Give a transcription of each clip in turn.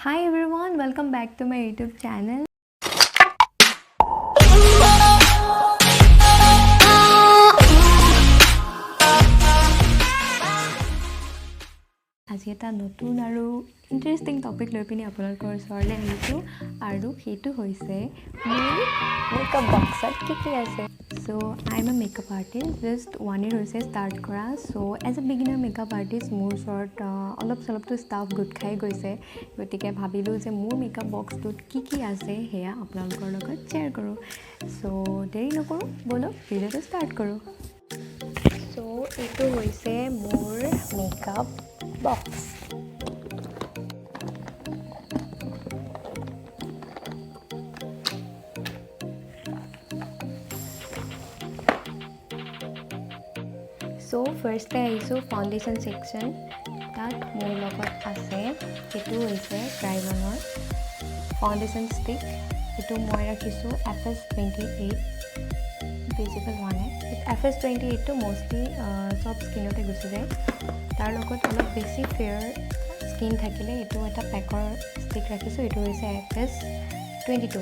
Hi everyone, welcome back to my YouTube channel. আজি এটা নতুন আৰু ইন্টাৰেষ্টিং টপিক লৈ পিনি আপোনালোকৰ ওচৰলৈ আহিছোঁ আৰু সেইটো হৈছে মোৰ মেকআপ বক্সত কি আছে। So' I am a makeup artist, just 1 year হৈছে ষ্টাৰ্ট কৰা। So' as a beginner makeup artist মোৰ ওচৰত অলপ চলপটো ষ্টাফ গোট খাই গৈছে, গতিকে ভাবিলোঁ যে মোৰ মেকআপ বক্সটোত কি আছে সেয়া আপোনালোকৰ লগত শ্বেয়াৰ কৰোঁ। চ' দেৰি নকৰোঁ, ব'লক ভিডিঅ'টো ষ্টাৰ্ট কৰোঁ। চ' এইটো হৈছে মোৰ মেকআপ বক্স। চ' ফাৰ্ষ্টে আহিছোঁ ফাউণ্ডেশ্যন ছেকশ্যন। তাত মোৰ লগত আছে সেইটো হৈছে ক্ৰাইলনৰ ফাউণ্ডেশ্যন ষ্টিক। এইটো মই ৰাখিছোঁ FS28 ভিজিবল হোৱা নাই। FS28টো মষ্টলি চব স্কিনতে গুচি যায়। তাৰ লগত অলপ বেছি ফেয়াৰ স্কিন থাকিলে এইটো এটা পেকৰ ষ্টিক ৰাখিছোঁ, এইটো হৈছে FS22।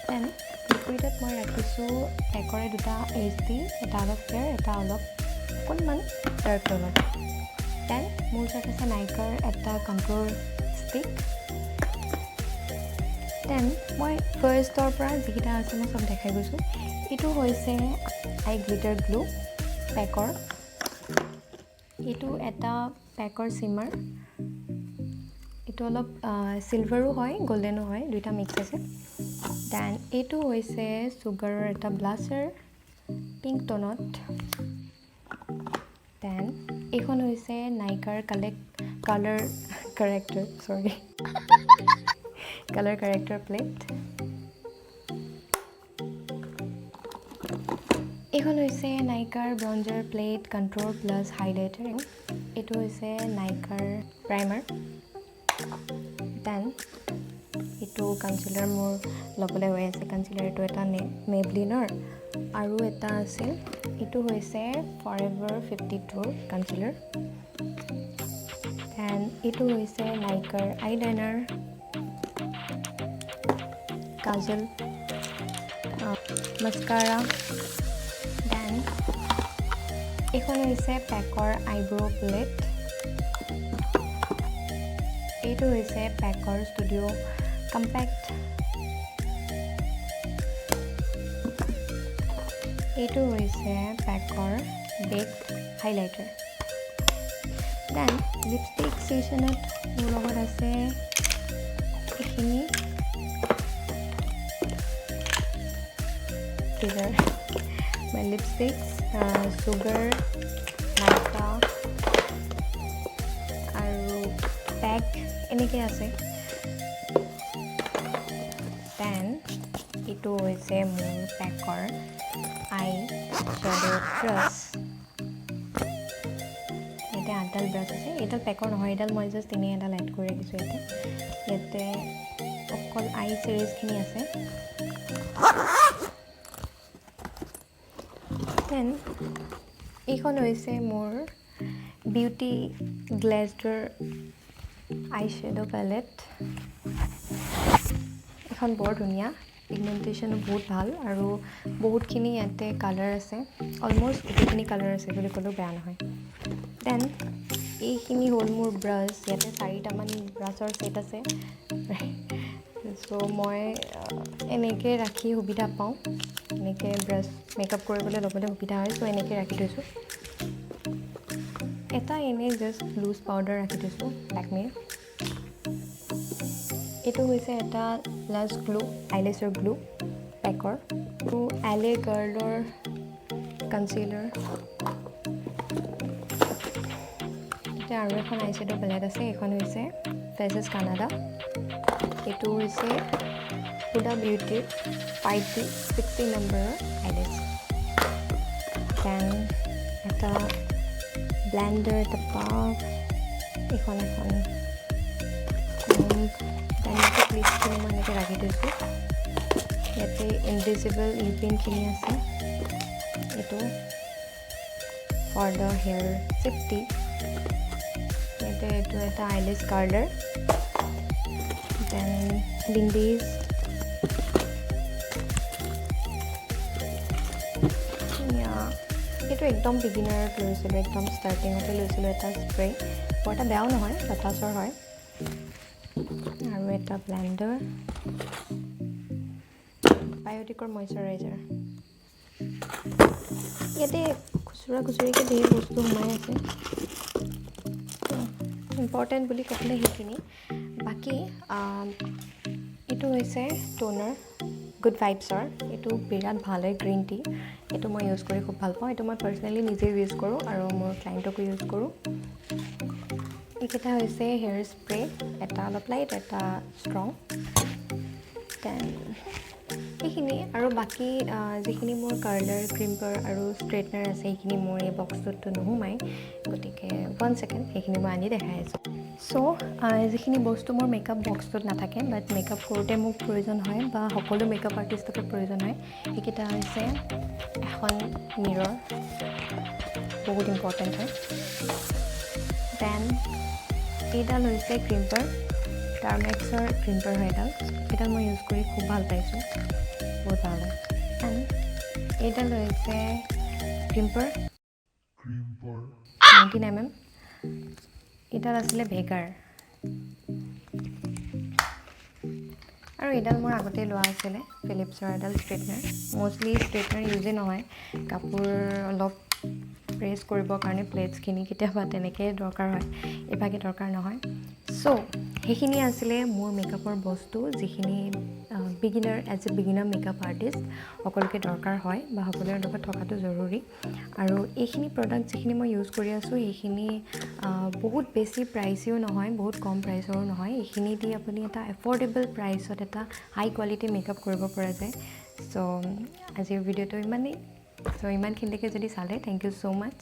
দেন লিকুইডত মই ৰাখিছোঁ পেকৰে দুটা HD, এটা অলপ ফেয়াৰ, এটা অলপ অকণমান ডাৰ্ক কালাৰ। দেন মোৰ ওচৰত আছে নাইকাৰ এটা কণ্ট্ৰল ষ্টিক। দেন মই ফাৰ্ষ্টৰ পৰা যিকেইটা আছে মই চব দেখাই গৈছোঁ। এইটো হৈছে আই গ্লিটাৰ গ্লু পেকৰ। এইটো এটা পেকৰ চিমাৰ, এইটো অলপ চিলভাৰো হয় গল্ডেনো হয়, দুইটা মিক্স আছে। দেন এইটো হৈছে চুগাৰৰ এটা ব্লাছাৰ পিংক টনত। দেন এইখন হৈছে নাইকাৰ কালাৰ কাৰেক্টাৰ প্লেট। এইখন হৈছে নাইকাৰ ব্ৰঞ্জাৰ প্লেট কণ্ট্ৰল প্লাছ হাইলাইটাৰিং। এইটো হৈছে নাইকাৰ প্ৰাইমাৰ। দেন এইটো কনচিলাৰ মোৰ ল'বলৈ হৈ আছে। কনচিলাৰ এইটো এটা মেবলিনৰ আৰু এটা আছিল, এইটো হৈছে ফৰএভাৰ 52 কনচিলাৰ। দেন এইটো হৈছে নাইকাৰ আইলাইনাৰ, কাজল, মাস্কাৰা। দেন এইখন হৈছে পেকৰ আইব্ৰ' প্লেট। এইটো হৈছে পেকৰ ষ্টুডিঅ' কম্পেক্ট। এইটো হৈছে পেকৰ বেকড হাইলাইটাৰ। দেন লিপষ্টিক ষ্টেচনত মোৰ লগত আছে এইখিনি my lipsticks, sugar, নাইকা আৰু পেক এনেকৈ আছে। দেন এইটো হৈছে মোৰ পেকৰ আই শ্বেডো ব্ৰাছ। ইয়াতে 8ডাল ব্ৰাছ আছে। এইডাল পেকৰ নহয়, এইডাল মই জাষ্ট এনেই এডাল এড কৰি ৰাখিছোঁ। ইয়াতে অকল আই চিৰিজখিনি আছে। দেন এইখন হৈছে মোৰ বিউটি গ্লেজডৰ আই শ্বেডো পেলেট। এইখন বৰ ধুনীয়া, পিগমেণ্টেশ্যনো বহুত ভাল আৰু বহুতখিনি ইয়াতে কালাৰ আছে, অলমষ্ট গোটেইখিনি কালাৰ আছে বুলি ক'লেও বেয়া নহয়। দেন এইখিনি হ'ল মোৰ ব্ৰাছ। ইয়াতে 4টামান ব্ৰাছৰ ছেট আছে। চ' মই এনেকৈ ৰাখি সুবিধা পাওঁ, এনেকৈ ব্ৰাছ মেকআপ কৰিবলৈ ল'বলৈ সুবিধা হয়। চ' এনেকৈ ৰাখি থৈছোঁ। এটা এনেই জাষ্ট লুজ পাউডাৰ ৰাখি থৈছোঁ লেকমিৰ। এইটো হৈছে এটা লাছ গ্লু, আইলেছৰ গ্লু পেকৰ। এইটো LA গাৰ্লৰ কনচিলাৰ। এতিয়া আৰু এখন আই শ্বেডো পেলেট আছে, এইখন হৈছে ফেজেছ কানাডা। এইটো হৈছে হুডা বিউটিৰ 5D60 নম্বৰৰ আইলেছ। দেন এটা ব্লেণ্ডাৰ, এটা পাফ, এইখন এখন ক্লিপখিনি মই এনেকৈ ৰাখি থৈছোঁ। ইয়াতে ইনভিজিবল ইউপিনখিনি আছে। এইটো ফৰ দ্য হেয়াৰ ছেফটি। ইয়াতে এইটো এটা আইলেছ কাৰ্লাৰ। দেন বিন্দিজ, এইটো একদম বিগিনাৰত লৈছিলোঁ, একদম ষ্টাৰ্টিঙতে লৈছিলোঁ এটা স্প্ৰে, বৰ এটা বেয়াও নহয়, লটাছৰ হয়। আৰু এটা ব্লেণ্ডাৰ, বায়'টিকৰ মইশ্চাৰাইজাৰ। ইয়াতে খুচুৰা খুচুৰিকৈ ধেৰ বস্তু সোমাই আছে, ইম্পৰ্টেণ্ট বুলি ক'বলৈ সেইখিনি। বাকী এইটো হৈছে টোনাৰ, গুড ভাইবছৰ। এইটো বিৰাট ভাল হয়, গ্ৰীণ টি। এইটো মই ইউজ কৰি খুব ভাল পাওঁ। এইটো মই পাৰ্চনেলি নিজেও ইউজ কৰোঁ আৰু মোৰ ক্লাইণ্টকো ইউজ কৰোঁ। এইকেইটা হৈছে হেয়াৰ স্প্ৰে, এটা অলপ লাইট, এটা ষ্ট্ৰং। দেন এইখিনি, আৰু বাকী যিখিনি মোৰ কাৰ্লাৰ, ক্ৰিম্পাৰ আৰু ষ্ট্ৰেটনাৰ আছে সেইখিনি মোৰ এই বক্সটোততো নোসোমাই, গতিকে 1 ছেকেণ্ড, সেইখিনি মই আনি দেখাই আছোঁ। চ' যিখিনি বস্তু মোৰ মেকআপ বক্সটোত নাথাকে বাট মেকআপ কৰোঁতে মোক প্ৰয়োজন হয় বা সকলো মেকআপ আৰ্টিষ্টকে প্ৰয়োজন হয়, সেইকেইটা হৈছে এখন মিৰৰ, বহুত ইম্পৰ্টেণ্ট হয়। দেন এইডাল হৈছে ক্ৰিম্পাৰ, টাৰ্মেক্সৰ ক্ৰিম্পাৰ হয় এইডাল মই ইউজ কৰি খুব ভাল পাইছোঁ, বহুত ভাল হয়। এণ্ড এইডাল হৈছে ক্ৰিম্পাৰ 19mm, এইডাল আছিলে ভেগাৰ, আৰু এইডাল মোৰ আগতে লোৱা আছিলে ফিলিপছৰ এডাল ষ্ট্ৰেটনাৰ। মষ্টলি ষ্ট্ৰেটনাৰ ইউজেই নহয়, কাপোৰ অলপ প্ৰেছ কৰিবৰ কাৰণে প্লেটছখিনি কেতিয়াবা তেনেকৈ দৰকাৰ হয়, এইভাগে দৰকাৰ নহয়। চ' সেইখিনি আছিলে মোৰ মেকআপৰ বস্তু, যিখিনি beginner, as a beginner makeup artist সকলোকে দৰকাৰ হয় বা সকলোৰে লগত থকাটো জৰুৰী। আৰু এইখিনি প্ৰডাক্ট যিখিনি মই ইউজ কৰি আছোঁ সেইখিনি বহুত বেছি প্ৰাইচিও নহয়, বহুত কম প্ৰাইচৰো নহয়। এইখিনি দি আপুনি এটা এফৰ্ডেবল প্ৰাইচত এটা হাই কোৱালিটি মেকআপ কৰিব পৰা যায়। চ' আজিৰ ভিডিঅ'টো ইমানেই। চ' ইমানখিনিলৈকে যদি চালে, থেংক ইউ ছ' মাছ।